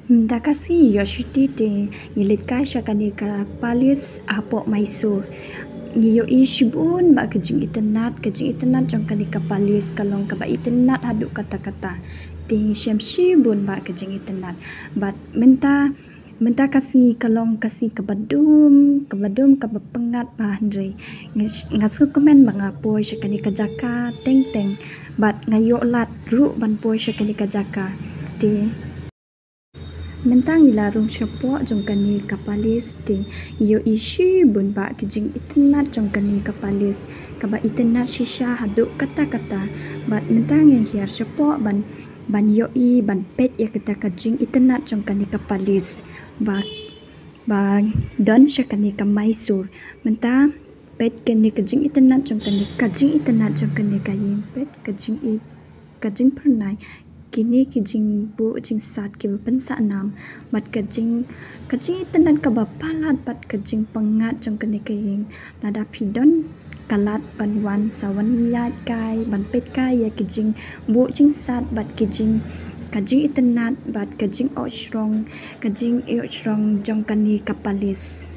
Dakasi Yoshiti te ngilitkay siya kanika palis apo Mysore. Ngiyo ishibun ba kajing itanat jong kanika palis kalong kaba itanat hadu kata-kata. Ting shibun ba kajing itanat. But menta kasi kalong kasi kabadum kabapengat ba Andre. Ngasu komen mga po siya kanika jaka teng. But ngayo lat ru ban po siya kanika jaka. Ti mentang ilarung syapo jong kani kapalis ti iyo ishi bun ba kijing itanat jong kani kapalis kaba itanat shisha haduk kata-kata bat mentang yang hiar syapo ban yo ban pet ya kita kajing itanat jong kani kapalis ba don sya kani ka Mysore menta pet kani kajing itanat jong kani kayin pet kajing pernai kini kijing bu jing sat ki pensa nam bat kajing tenan ka bapalat bat kajing pengat jong kene kaying nada pidon kalat banwan sawan yat kai ban pet kai ya kijing bu jing sat bat kajing itenat bat kajing ochrong jong kani kapalis.